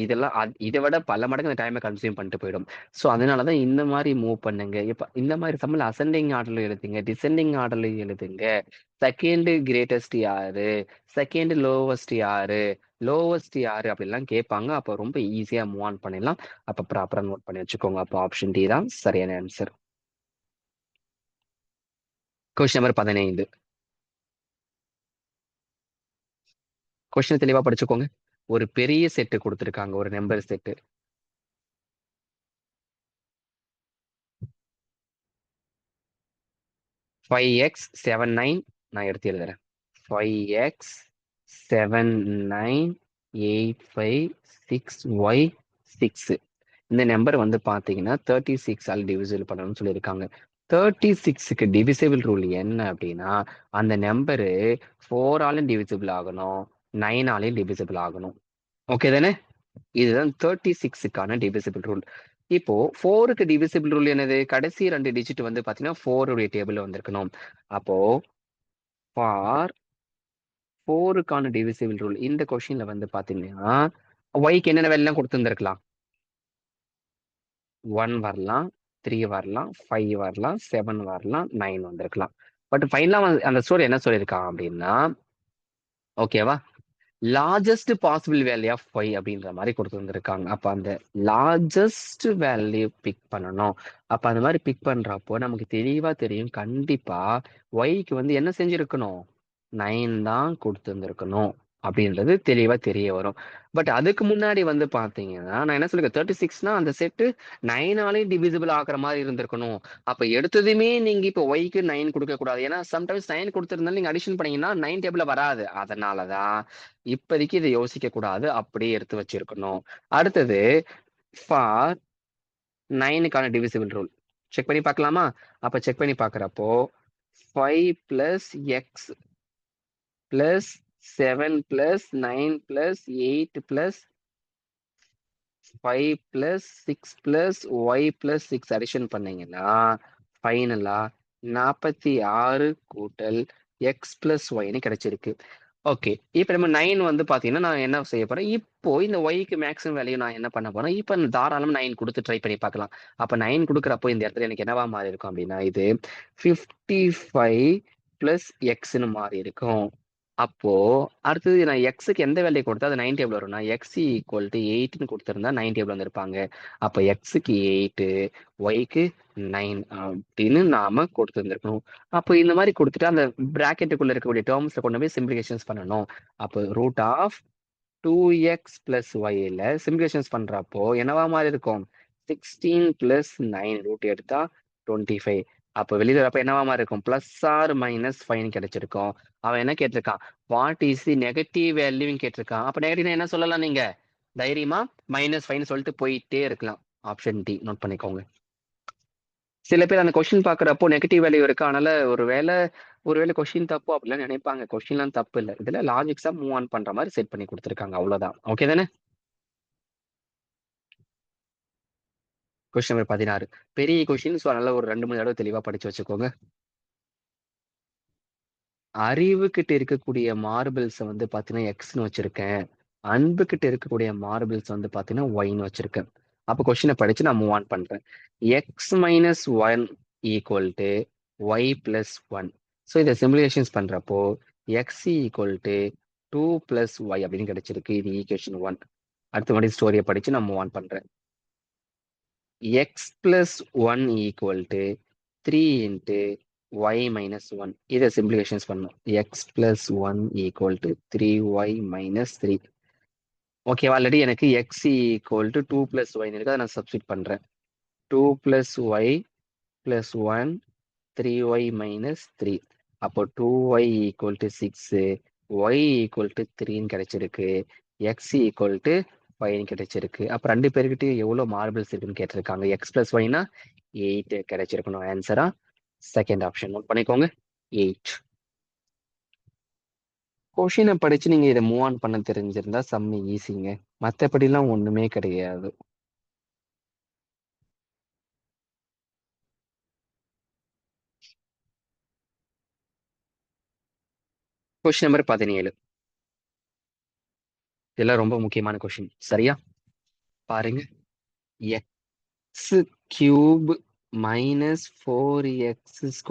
இதெல்லாம் இதை விட பல மடங்கு அந்த டைமை கன்சியூம் பண்ணிட்டு போயிடும். ஸோ அதனாலதான் இந்த மாதிரி மூவ் பண்ணுங்க. இப்ப இந்த மாதிரி சம்பளம் அசெண்டிங் ஆர்டர்ல எழுதுங்க, டிசெண்டிங் ஆர்டர்ல எழுதுங்க. செகண்ட் கிரேட்டஸ்ட் யாரு, செகண்ட் லோவஸ்ட் யாரு, லோவஸ்ட் யாரு அப்படிலாம் கேட்பாங்க. அப்போ ரொம்ப ஈஸியா மூவ் ஆன் பண்ணிடலாம். அப்ப ப்ராப்பரா நோட் பண்ணி வச்சுக்கோங்க. அப்போ ஆப்ஷன் டி தான் சரியான ஆன்சர். Question number 15. கொஸ்டின் தெளிவா படிச்சுக்கோங்க. ஒரு பெரிய செட்டு கொடுத்துருக்காங்க, ஒரு நம்பர் செட்டு. 5x79, நான் எடுத்து எழுதுறேன். 5x798566y6. இந்த நம்பர் வந்து பாத்தீங்கன்னா 36 ஆல் டிவிசிபிள் பண்ணணும்னு சொல்லியிருக்காங்க. 36க்கு டிவிசிபிள் ரூல் என்ன அப்படின்னா, அந்த நம்பரு 4 ஆலும் டிவிசிபிள் ஆகணும், 9 ஆலையும் டிவிசிபிள் ஆகணும். ஓகே தானே? இதுதான் 36க்கான டிவிசிபிள் ரூல். இப்போ 4க்கு டிவிசிபிள் ரூல் என்னது? கடைசி 2 டிஜிட் வந்து பாத்தீங்கன்னா 4 உடைய டேபிள்ல வந்திருக்கணும். அப்போ ஃபார் 4க்கான டிவிசிபிள் ரூல் இந்த கொஸ்டின்ல வந்து பாத்தீங்கன்னா ஒய்க்கு என்னென்ன வேலை கொடுத்துருந்துருக்கலாம்? 1 வரலாம், 3 வரலாம், 5 வரலாம், 7 வரலாம், 9 வந்திருக்கலாம். பட் ஃபைனலா அந்த ஸ்டோரி என்ன சொல்லியிருக்கான் அப்படின்னா, ஓகேவா, largest possible value of y அப்படின்ற மாதிரி கொடுத்துருந்துருக்காங்க. அப்ப அந்த லார்ஜஸ்ட் வேல்யூ பிக் பண்ணணும். அப்ப அந்த மாதிரி பிக் பண்றப்போ நமக்கு தெளிவா தெரியும், கண்டிப்பா ஒய்க்கு வந்து என்ன செஞ்சிருக்கணும், 9 தான் கொடுத்துருந்துருக்கணும் அப்படின்றது தெளிவா தெரிய வரும். பட் அதுக்கு முன்னாடி வந்து பாத்தீங்கன்னா நான் என்ன சொல்லுங்க, 36னா அந்த செட்டு 9ஆலையும் டிவிசிபிள் ஆகுற மாதிரி இருந்திருக்கணும். அப்ப எடுத்ததுமே நீங்க இப்ப ஒய்க்கு 9 கொடுக்க கூடாது. ஏன்னா சம்டைம்ஸ் 9 கொடுத்திருந்தாலும் நீங்க அடிஷன் பண்ணீங்கன்னா 9 டேபிள்ல வராது. அதனாலதான் இப்போதைக்கு இதை யோசிக்க கூடாது, அப்படியே எடுத்து வச்சிருக்கணும். அடுத்தது ஃபார் 9க்கான டிவிசிபிள் ரூல் செக் பண்ணி பார்க்கலாமா? அப்ப செக் பண்ணி பார்க்கறப்போ 5 plus x plus 7 plus 9 plus 8 plus 5 plus 6 plus y plus 6 addition பண்ணீங்கன்னா ஃபைனலா 46 கூட்டல் எக்ஸ் பிளஸ் ஒய்னு கிடைச்சிருக்கு. ஓகே, இப்போ நம்ம 9 வந்து பாத்தீங்கன்னா நான் என்ன செய்ய போறேன், இப்போ இந்த ஒய்க்கு மேக்ஸிமம் வேல்யூ நான் என்ன பண்ண போறேன், இப்போ தாராளம் 9 கொடுத்து ட்ரை பண்ணி பார்க்கலாம். அப்ப 9 கொடுக்குறப்போ இந்த இடத்துல எனக்கு என்னவா மாறி இருக்கும் அப்படின்னா, இது 55 பிளஸ் எக்ஸ்ன்னு மாறி இருக்கும். அப்போ அடுத்தது நான் எக்ஸுக்கு எந்த வேல்யூ கொடுத்தா அது 9 டேபிள் வரும்னா, எக்ஸ் ஈக்குவல் டு 8ன்னு கொடுத்திருந்தா 9 டேபிள் வந்திருப்பாங்க. அப்ப எக்ஸுக்கு 8, ஒய்க்கு 9 அப்படின்னு நாம கொடுத்துருந்துருக்கணும். அப்போ இந்த மாதிரி கொடுத்துட்டு அந்த பிராக்கெட்டுக்குள்ள இருக்கக்கூடிய டேர்ம்ஸை கொண்டு போய் சிம்பிளிகேஷன்ஸ் பண்ணணும். அப்போ ரூட் ஆஃப் 2x பிளஸ் ஒய்ல சிம்பிளிகேஷன்ஸ் பண்றப்போ என்னவா மாதிரி இருக்கும், 16 பிளஸ் 9 ரூட் எடுத்தா 25. அப்போ வெளியில வரப்ப என்னவா மாதிரி இருக்கும், பிளஸ் ஆர் மைனஸ் 5 கிடைச்சிருக்கும். அவன் என்ன கேட்டிருக்கான், வாட் இஸ் தி நெகட்டிவ் வேல்யூன்னு கேட்டிருக்கான். அப்ப நெகட்டிவ் என்ன சொல்லலாம், நீங்க தைரியமா -5 சொல்லிட்டு போயிட்டே இருக்கலாம். ஆப்ஷன் டி நோட் பண்ணிக்கோங்க. சில பேர் அந்த கொஸ்டின் பாக்குறப்போ நெகட்டிவ் வேல்யூ இருக்கு, அதனால ஒருவேளை கொஸ்டின் தப்பு அப்படிலாம் நினைப்பாங்க. கொஸ்டின்லாம் தப்பு இல்லை, இதுல லாஜிக்ஸா மூவ் ஆன் பண்ற மாதிரி செட் பண்ணி கொடுத்துருக்காங்க, அவ்வளவுதான். ஓகே தானே? கொஸ்டின் நம்பர் 16 பெரிய கொஸ்டின். ஸோ அதனால ஒரு 2-3 தடவை தெளிவா படிச்சு வச்சுக்கோங்க. அறிவுகிட்ட இருக்கக்கூடிய மார்பிள்ஸ் வந்து பாத்தீங்கன்னா எக்ஸ்னு வச்சிருக்கேன், அன்பு கிட்ட இருக்கக்கூடிய மார்பிள்ஸ் வந்து பாத்தீங்கன்னா ஒய்னு வச்சிருக்கேன். அப்ப கொஸ்டினை படிச்சு நான் மூவ் ஆன் பண்றேன். X minus one equal to y plus one. So இதை சிம்பிளிஃபிகேஷன்ஸ் பண்றப்போ எக்ஸ் ஈக்குவல் டு 2 + y அப்படின்னு கிடைச்சிருக்கு. இது ஈக்குவேஷன் 1. அடுத்த மாதிரி ஸ்டோரியை படிச்சு நான் மூவ் ஆன் பண்றேன். X plus one equal to 3 × y - 1. இதை சிம்பிளிஃபிகேஷன்ஸ் பண்ணணும். X plus one equal to 3y - 3. Okay, already எனக்கு எக்ஸ் ஈக்குவல் டு 2 + y இருக்கு, அதை நான் சப்ஸ்டிட் பண்றேன். 2 + y + 1 3y - 3. அப்போ 2y equal to 6, y equal to 3ன்னு கிடைச்சிருக்கு, x ஈக்குவல் டு 5ன்னு கிடைச்சிருக்கு. அப்போ ரெண்டு பேருக்கிட்டையும் எவ்வளோ மார்பிள்ஸ் இருக்குன்னு கேட்டிருக்காங்க. x + yனா 8 கிடைச்சிருக்கணும். ஆன்சரா செகண்ட் ஆப்ஷன் நோட் பண்ணிக்கோங்க, 8. கொஷினை படிச்சு நீங்க இதை மூவ் ஆன் பண்ண தெரிஞ்சிருந்தா செம்ம ஈஸிங்க. மற்றபடிலாம் ஒண்ணுமே கிடையாது. Question number 17. இதெல்லாம் ரொம்ப முக்கியமான கொஷின். சரியா பாருங்க. X cube -4x²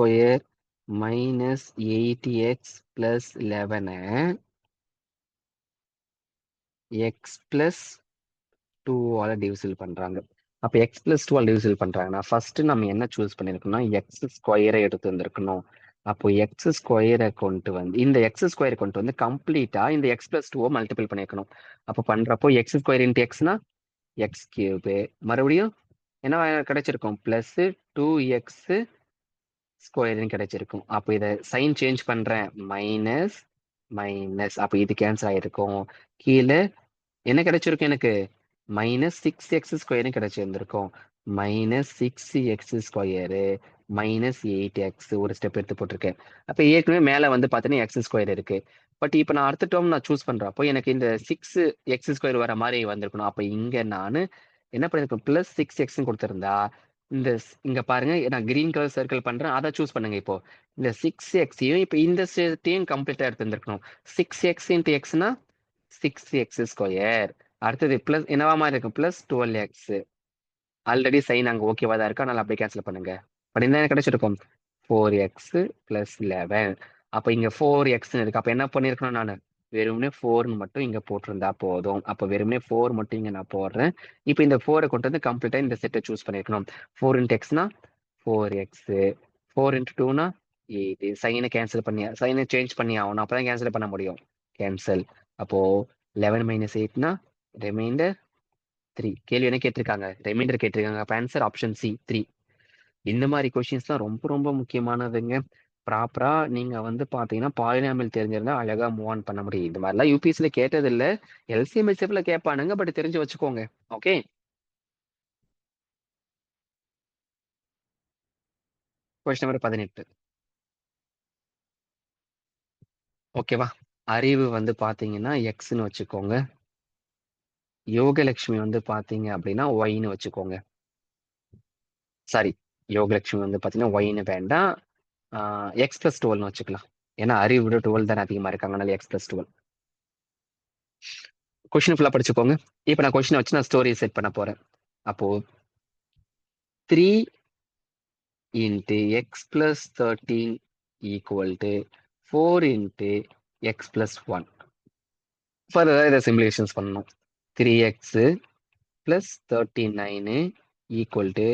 -8x + 11 x plus 2ஆல டிவிசில் பண்றாங்க. அப்ப எக்ஸ் பிளஸ் 2ஆல் டிவிசில் பண்றாங்கன்னா ஃபர்ஸ்ட் நம்ம என்ன சூஸ் பண்ணிருக்கோம்னா எக்ஸ் ஸ்கொயரை எடுத்து வந்திருக்கணும். அப்போ எக்ஸ் ஸ்கொயரை கொண்டு வந்து இந்த எக்ஸ் ஸ்கொயரை கொண்டு வந்து கம்ப்ளீட்டா இந்த எக்ஸ் பிளஸ் 2 மல்டிபிள் பண்ணிருக்கணும். அப்போ பண்றப்போ எக்ஸ் ஸ்கொயர் இன்ட்டு எக்ஸ்னா எக்ஸ் கியூபு, மறுபடியும் என்ன கிடைச்சிருக்கும் பிளஸ் 2x ஸ்கொயர்னு கிடைச்சிருக்கும். அப்போ இதை சைன் சேஞ்ச் பண்றேன், மைனஸ் மைனஸ், அப்போ இது கேன்சல் ஆயிருக்கும். கீழே என்ன கிடைச்சிருக்கும் எனக்கு -6x² கிடைச்சிருந்திருக்கும். -6x² -8x ஒரு ஸ்டெப் எடுத்து போட்டிருக்கேன். அப்ப ஏற்கனவே மேல வந்து பார்த்தீங்கன்னா x² இருக்கு. பட் இப்போ நான் அடுத்த டேர்ம் நான் சூஸ் பண்றப்போ எனக்கு இந்த 6x² வர மாதிரி வந்திருக்கணும். அப்ப இங்க நான் என்ன பண்ணிருக்கேன், +6x கொடுத்திருந்தா இந்த இங்க பாருங்க, நான் கிரீன் கலர் சர்க்கிள் பண்றேன், அதை சூஸ் பண்ணுங்க. இப்போ இந்த 6xையும் இப்போ இந்த செட்டையும் கம்ப்ளீட்டா எடுத்துருந்துருக்கணும். 6x × xனா 6x². அடுத்தது பிளஸ் என்னவா மாதிரி இருக்கும், +12x. ஆல்ரெடி சைன் அங்க ஓகேவா தான் இருக்கு, அதனால அப்படியே கேன்சல் பண்ணுங்க. அப்படின்னா என்ன கிடைச்சிருக்கும் 4x + 11. அப்ப இங்க 4x இருக்கு. அப்ப என்ன பண்ணிருக்கணும், நான் வெறுமனே 4ன்னு மட்டும் இங்க போட்டிருந்தா போதும். அப்ப வெறுமனே 4 மட்டும் இங்க நான் போடுறேன். இப்போ இந்த 4 கொண்டு வந்து கம்ப்ளீட்டா இந்த செட்டை சூஸ் பண்ணிருக்கணும். 4 × xனா 4x, 4 × 2னா 8. சைனை கேன்சல் பண்ணி சைனை சேஞ்ச் பண்ணி ஆகணும், அப்பதான் கேன்சல் பண்ண முடியும். கேன்சல். அப்போ 11 - 8னா ரிமைண்டர் 3. கேள்வி என்ன கேட்டிருக்காங்க, ரிமைண்டர் கேட்டிருக்காங்க. அப்ப ஆன்சர் ஆப்ஷன் சி 3. இந்த மாதிரி கொஸ்டின்ஸ்லாம் ரொம்ப ரொம்ப முக்கியமானதுங்க. ப்ராப்பரா நீங்க வந்து பாத்தீங்கன்னா பாலினாமியல் தெரிஞ்சிருந்தா அழகா மூவ் ஆன் பண்ண முடியும். இந்த மாதிரிலாம் யூபிஎஸ்சில கேட்டது இல்ல, எல்சிஎம் எச்எஃப்ல கேட்பானுங்க, பட் தெரிஞ்சு வச்சுக்கோங்க. Okay, question number 18. ஓகேவா, அறிவு வந்து பாத்தீங்கன்னா எக்ஸ்ன்னு வச்சுக்கோங்க. யோகலட்சுமி வந்து பாத்தீங்க அப்படின்னா ஒய்ன்னு வச்சுக்கோங்க. சாரி, யோகலட்சுமி வந்து பாத்தீங்கன்னா ஒய்ன்னு வேண்டாம், எக்ஸ் பிளஸ் 12ன்னு வச்சுக்கலாம். ஏன்னா அறிவு விட 12 தானே அதிகமா இருக்காங்க, அதனால எக்ஸ் பிளஸ் 12. கொஸ்டின் ஃபுல்லா படிச்சுக்கோங்க. இப்போ நான் கொஸ்டின் வச்சு நான் ஸ்டோரி செட் பண்ண போறேன். அப்போ 3 × x + 13 = 4 × x + 1. ஃபர்தரா இதை சிம்பிளிஃபிகேஷன்ஸ் பண்ணணும். 3x + 39 =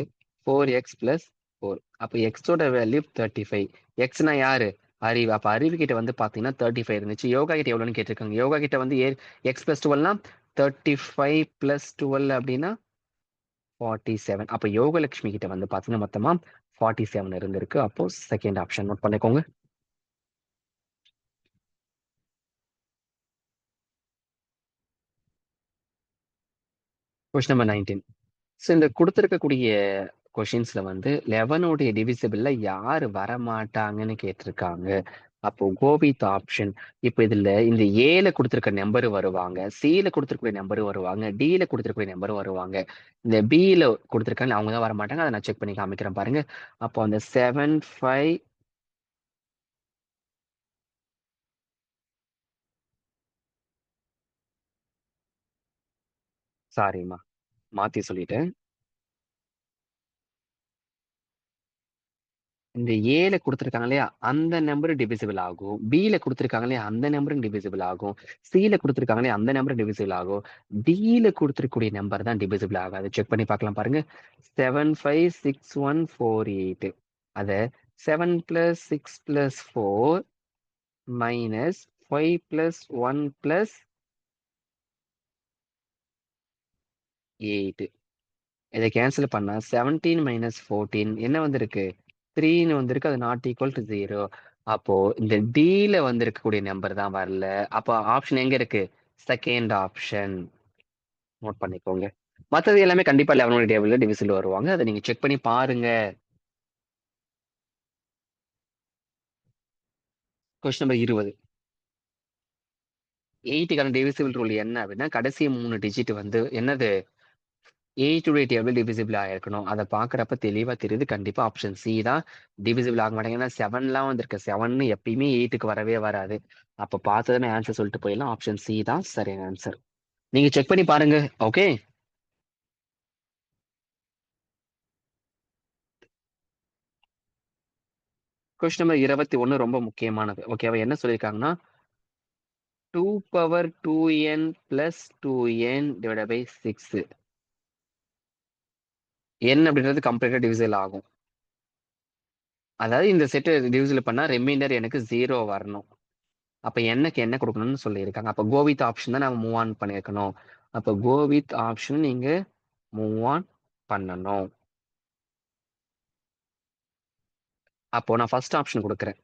4x + 4. அப்போ எக்ஸோட வேல்யூ 35. எக்ஸ்னா யாரு, அறிவு. அப்ப அறிவு கிட்ட வந்து பாத்தீங்கன்னா 35 இருந்துச்சு. யோகா கிட்ட எவ்வளவுன்னு கேட்டிருக்காங்க. யோகா கிட்ட வந்து எக்ஸ் பிளஸ் 12னா 35 + 12 அப்படின்னா 47. அப்ப யோகலட்சுமி கிட்ட வந்து பாத்தீங்கன்னா மொத்தமா 47 இருந்திருக்கு. அப்போ செகண்ட் ஆப்ஷன் நோட் பண்ணிக்கோங்க. Question number 19. ஸோ இந்த கொடுத்துருக்கக்கூடிய கொஷின்ஸ்ல வந்து 11உடைய டிவிசிபிள்ல யாரு வரமாட்டாங்கன்னு கேட்டிருக்காங்க. அப்போ கோவித் ஆப்ஷன். இப்போ இதுல இந்த ஏல கொடுத்துருக்க நம்பர் வருவாங்க, சில கொடுத்துருக்கூடிய நம்பர் வருவாங்க, டில கொடுத்துருக்கூடிய நம்பர் வருவாங்க. இந்த பில கொடுத்துருக்காங்க அவங்க தான் வரமாட்டாங்க. அதை நான் செக் பண்ணி காமிக்கிறேன் பாருங்க. அப்போ அந்த 7 5 சாரிம்மா, மாத்தி சொல்லிட்டேன். இந்த ஏல கொடுத்துருக்காங்க இல்லையா அந்த நம்பர் டிவிசிபிள் ஆகும், பில கொடுத்துருக்காங்க இல்லையா அந்த நம்பரும் டிவிசிபிள் ஆகும், சில கொடுத்துருக்காங்க இல்லையா அந்த நம்பரும் டிவிசிபிள் ஆகும், டில கொடுத்துருக்கூடிய நம்பர் தான் டிவிசிபிள் ஆகாது. செக் பண்ணி பார்க்கலாம் பாருங்க. 756148 அத 7 + 6 + 4 மைனஸ் 5 + 1 + 8 இதை கேன்சல் பண்ணா 17 - 14 என்ன வந்திருக்கு? 3ன்னு வந்திருக்கு. அது நாட் ஈக்குவல் டு 0. அப்போ இந்த டில வந்திருக்கக்கூடிய நம்பர் தான் வரல. அப்போ ஆப்ஷன் எங்க இருக்கு? Second option. நோட் பண்ணிக்கோங்க. மத்தது எல்லாமே கண்டிப்பா 11 டேபிள்ல டிவிசிபிள் வருவாங்க. அதை நீங்க செக் பண்ணி பாருங்க. Question number 20. 8க்கான டிவிசிபிள் ரூல் என்ன அப்படின்னா, கடைசி 3 டிஜிட் வந்து என்னது? 8 உடைய டேபிள் டிவிசிபிள் ஆயிருக்கணும். அதை பாக்குறப்ப தெளிவா தெரியுது. கண்டிப்பா ஆப்ஷன் சி தான் டிவிசிபிள் ஆக மாட்டேங்குது. ஏன்னா 7லாம் வந்திருக்கு. 7 எப்பயுமே 8க்கு வரவே வராது. அப்ப பார்த்ததுன்னு ஆன்சர் சொல்லிட்டு போயிடலாம். ஆப்ஷன் சி தான் சரியான ஆன்சர். நீங்க செக் பண்ணி பாருங்க. ஓகே. கொஸ்டின் நம்பர் 21 ரொம்ப முக்கியமானது. ஓகேவா? என்ன சொல்லியிருக்காங்கன்னா 2^2n + 2n / 6 n அப்படின்றது கம்ப்ளீட்டா டிவிசிபிள் ஆகும். அதாவது இந்த செட் டிவிசிபிள் பண்ணா ரிமைண்டர் எனக்கு 0 வரணும். அப்ப என்னக்கு என்ன கொடுக்கணும்னு சொல்லியிருக்காங்க. அப்ப கோ வித் ஆப்ஷன் தான் நம்ம மூவ் ஆன் பண்ணியிருக்கணும். அப்ப கோ வித் ஆப்ஷன் நீங்க மூவ் ஆன் பண்ணணும். அப்போ நான் ஃபர்ஸ்ட் ஆப்ஷன் கொடுக்குறேன்.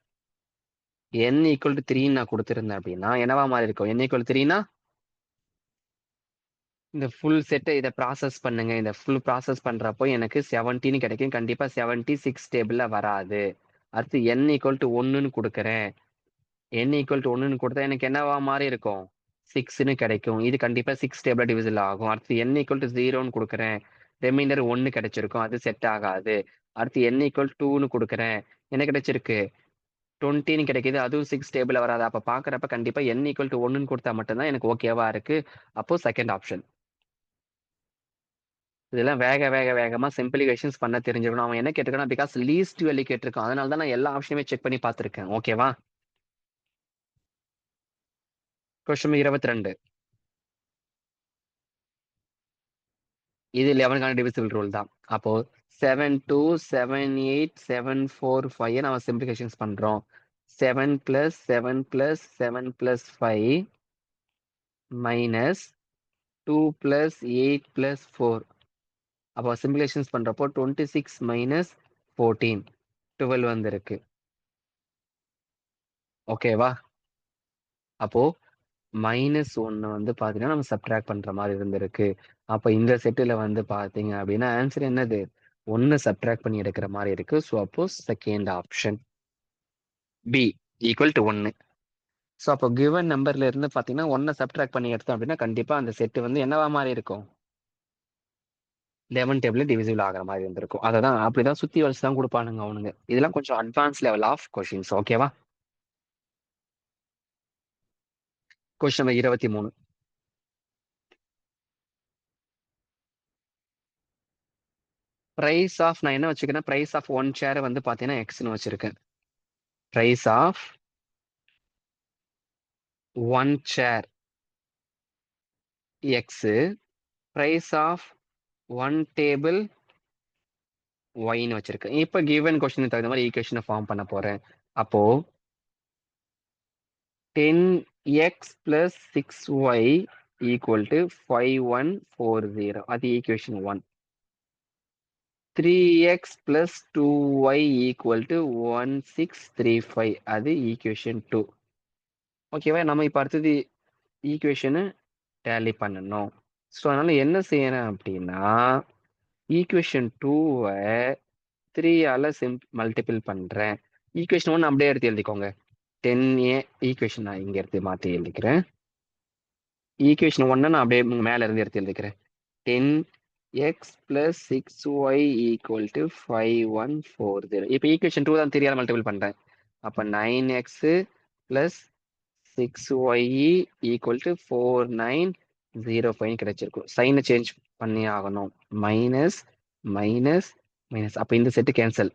n = 3 நான் கொடுத்திருந்தேன் அப்படின்னா என்னவா மாறி இருக்கும்? n = 3னா இந்த ஃபுல் செட்டை இதை ப்ராசஸ் பண்ணுங்க. இந்த ஃபுல் ப்ராசஸ் பண்றப்போ எனக்கு 17 கிடைக்கும். கண்டிப்பா 76 டேபிள்ல வராது. அடுத்து n = 1ன்னு கொடுக்குறேன். n = 1ன்னு கொடுத்தா எனக்கு என்னவா மாறி இருக்கும்? 6ன்னு கிடைக்கும். இது கண்டிப்பா 6 டேபிள் டிவிசிபிள் ஆகும். அடுத்து n = 0ன்னு கொடுக்குறேன். ரிமைண்டர் 1 கிடைச்சிருக்கும். அது செட் ஆகாது. அடுத்து n = 2ன்னு கொடுக்குறேன். என்ன கிடைச்சிருக்கு? 20ன்னு கிடைக்குது. அதுவும் 6 டேபிள்ல வராது. அப்ப பாக்குறப்ப கண்டிப்பா n = 1ன்னு கொடுத்தா மட்டும்தான் எனக்கு ஓகேவா இருக்கு. அப்போ செகண்ட் ஆப்ஷன். இதெல்லாம் வேகமா சிம்பிளிஃபிகேஷன்ஸ் பண்ண தெரிஞ்சிருக்கணும். அவன் என்ன கேட்டிருக்கான்னா பிகாஸ் லீஸ்ட் வேல்யூ கேட்டிருக்கான். அதனால தான் நான் எல்லா ஆப்ஷனுமே செக் பண்ணி பார்த்திருக்கேன். ஓகேவா? கொஸ்டின் 22. இது 11க்கான டிவிசிபிள் ரூல் தான். அப்போ 7 2 7 8 7 4 5 நம்ம சிம்பிளிஃபிகேஷன்ஸ் பண்றோம். 7 + 7 + 7 + 5 மைனஸ் 2 + 8 + 4. அப்போ சிம்பிளிஃபிகேஷன்ஸ் பண்றப்போ 26 - 14 12 வந்திருக்கு. ஓகேவா? அப்போ -1 வந்து பாத்தீங்கன்னா நம்ம சப்ட்ராக்ட் பண்ற மாதிரி இருந்திருக்கு. அப்ப இந்த செட்டுல வந்து பாத்தீங்க அப்படின்னா ஆன்சர் என்னது? 1 சப்ட்ராக்ட் பண்ணி எடுக்கிற மாதிரி இருக்கு. ஸோ அப்போ செகண்ட் ஆப்ஷன் பி = 1. ஸோ அப்போ கிவன் நம்பர்ல இருந்து பாத்தீங்கன்னா 1 சப்ட்ராக்ட் பண்ணி எடுத்தோம் அப்படின்னா கண்டிப்பா அந்த செட் வந்து என்னவா மாதிரி இருக்கும்? 11 டேபிள் டிவிசிபிள் ஆகிற மாதிரி இருந்திருக்கும். அததான் அப்படிதான் சுத்தி வச்சு தான் கொடுப்பானுங்க அவனுங்க. இதெல்லாம் கொஞ்சம் அட்வான்ஸ் லெவல் ஆஃப் கொஸ்டின்ஸ். ஓகேவா? Question number 23. பிரைஸ் ஆஃப் நான் என்ன வச்சுக்கிறேன்? பிரைஸ் ஆஃப் 1 ஷேர் வந்து பாத்தீங்கன்னா எக்ஸ்னு வச்சிருக்கேன். Price of 1 share x, price of 1 table ஒய்ன்னு வச்சிருக்கேன். இப்போ கிவன் கொஸ்டினுக்கு தகுந்த மாதிரி ஈக்குவேஷனை ஃபார்ம் பண்ண போறேன். அப்போ 10x + 6y = 5140. அது ஈக்குவேஷன் 1. 3x + 2y = 1635. அது ஈக்குவேஷன் 2. ஓகேவா? நம்ம இப்போ அடுத்தது ஈக்குவேஷனை டேலி பண்ணணும். ஸோ அதனால என்ன செய்யறேன் அப்படின்னா ஈக்குவேஷன் 2-வை 3ஆல மல்டிபிள் பண்றேன். ஈக்குவேஷன் 1 அப்படியே எடுத்து எழுதிக்கோங்க. 10a ஈக்குவேஷன் நான் இங்க எடுத்து மாத்தி எழுதிக்கிறேன். ஈக்குவேஷன் 1 நான் அப்படியே மேல இருந்து எடுத்து எழுதிக்கிறேன். 10x + 6y = 5140. இப்போ ஈக்குவேஷன் 2 தான் 3ஆல மல்டிபிள் பண்றேன். அப்ப 9x + 6y = 4905 கிடைச்சிருக்கும். சைனை சேஞ்ச் பண்ணி ஆகணும். Minus minus minus. அப்ப இந்த செட்டு கேன்சல்.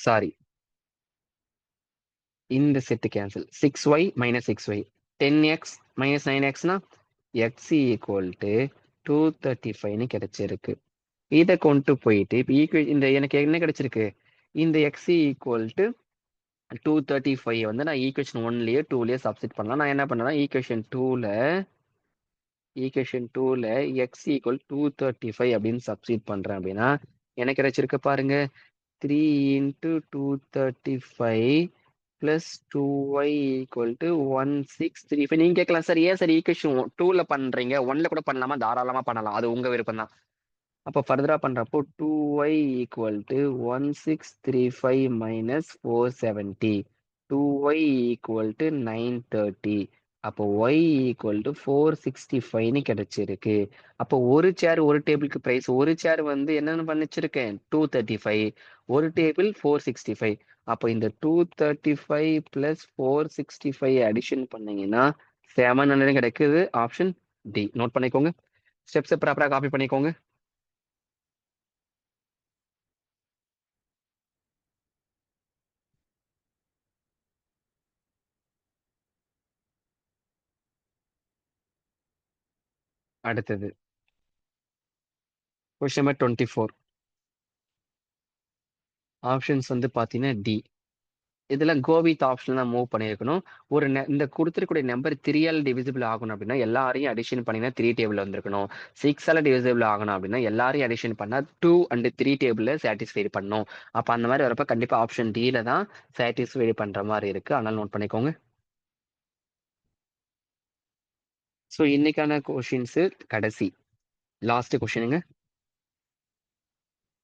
சாரி, இந்த set cancel. 6y minus 6y. 10x minus 9xனா x ஈக்குவல் டு 235ன்னு கிடைச்சிருக்கு. இதை கொண்டு போயிட்டு இப்போ இந்த எனக்கு என்ன கிடைச்சிருக்கு, இந்த x ஈக்குவல் டு 235 வந்து நான் ஈக்குவேஷன் 1லயே 2லயே சப்ஸ்டிட் பண்ணலாம். நான் என்ன பண்ணேன்னா ஈக்குவேஷன் 2ல எக்ஸ் ஈக்குவல் 235 அப்படின்னு சப்ஸ்டிட் பண்றேன் அப்படின்னா எனக்கு கிடைச்சிருக்கு பாருங்க, 3 into 235 plus 2y equal to 1635. நீங்க கேட்கலாம் சார், ஏன் சார் ஈக்குவேஷன் 2ல பண்றீங்க, 1ல கூட பண்ணலாமா? தாராளமா பண்ணலாம், அது உங்க விருப்பம் தான். அப்போ ஃபர்தரா பண்றப்போ 2y equal to 1635 minus 470. 2y equal to 930. அப்போ y ஈக்குவல் டு 465ன்னு கிடைச்சிருக்கு. அப்போ ஒரு சேர் ஒரு டேபிளுக்கு பிரைஸ், ஒரு சேர் வந்து என்னென்னு பண்ணிச்சிருக்கேன் 235, ஒரு டேபிள் 465. அப்போ இந்த 235 பிளஸ் 465 அடிஷன் பண்ணீங்கன்னா 700 கிடைக்குது. Option D. நோட் பண்ணிக்கோங்க, ஸ்டெப்ஸ் ப்ராப்பரா காப்பி பண்ணிக்கோங்க. அடுத்தது கொஸ்டின் நம்பர் 24. ஆப்ஷன்ஸ் வந்து பாத்தீங்கன்னா டி. இதுல கோவித் ஆப்ஷன் தான் மூவ் பண்ணியிருக்கணும். இந்த கொடுத்துருக்கூடிய நம்பர் 3ஆல் டிவிசிபிள் ஆகணும் அப்படின்னா எல்லாரையும் அடிஷன் பண்ணீங்கன்னா 3 டேபிள் வந்திருக்கணும். 6ஆல டிவிசிபிள் ஆகணும் அப்படின்னா எல்லாரையும் அடிஷன் பண்ணா 2 அண்ட் 3 டேபிள்ல சாட்டிஸ்ஃபை பண்ணும். அப்ப அந்த மாதிரி வரப்ப கண்டிப்பா ஆப்ஷன் டில தான் சாட்டிஸ்ஃபை பண்ற மாதிரி இருக்கு. அதனால நோட் பண்ணிக்கோங்க. ஸோ இன்னைக்கான கொஷின்ஸ் கடைசி லாஸ்ட் கொஷினுங்க.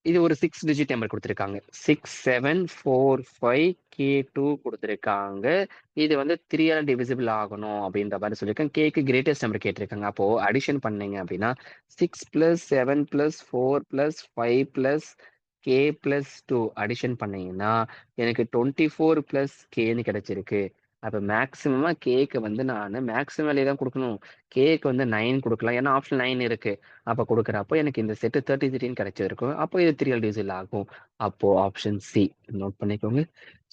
இது ஒரு 6 டிஜிட் நம்பர் கொடுத்துருக்காங்க. 6745k2 கொடுத்துருக்காங்க. இது வந்து 3ஆல டிவிசிபிள் ஆகணும் அப்படின்ற மாதிரி சொல்லியிருக்காங்க. கேக்கு கிரேட்டஸ்ட் நம்பர் கேட்டிருக்காங்க. அப்போ அடிஷன் பண்ணீங்க அப்படின்னா 6 plus 7 plus 4 plus 5 plus K plus 2 addition பண்ணீங்கன்னா எனக்கு 24 பிளஸ் கேன்னு கிடைச்சிருக்கு. அப்போ மேக்சிமமா கேக்கு வந்து நான் மேக்சிமம் வேல்யூ தான் கொடுக்கணும். கேக்கு வந்து 9 கொடுக்கலாம், ஏன்னா ஆப்ஷன் 9 இருக்கு. அப்ப கொடுக்குறப்போ எனக்கு இந்த செட்டு 33 கிடைச்சிருக்கும். அப்போ இது 3ஆல் டிவிசிபிள் ஆகும். அப்போ ஆப்ஷன் சி நோட் பண்ணிக்கோங்க.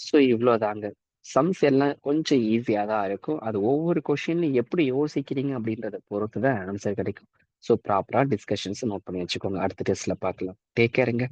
ஸோ இவ்வளோதாங்க. சம்ஸ் எல்லாம் கொஞ்சம் ஈஸியா தான் இருக்கும். அது ஒவ்வொரு கொஸ்டின்லையும் எப்படி யோசிக்கிறீங்க அப்படின்றத பொறுத்து தான் ஆன்சர் கிடைக்கும். ஸோ ப்ராப்பரா டிஸ்கஷன்ஸ் நோட் பண்ணி வச்சுக்கோங்க. அடுத்த டெஸ்ட்ல பார்க்கலாம். டேக் கேருங்க.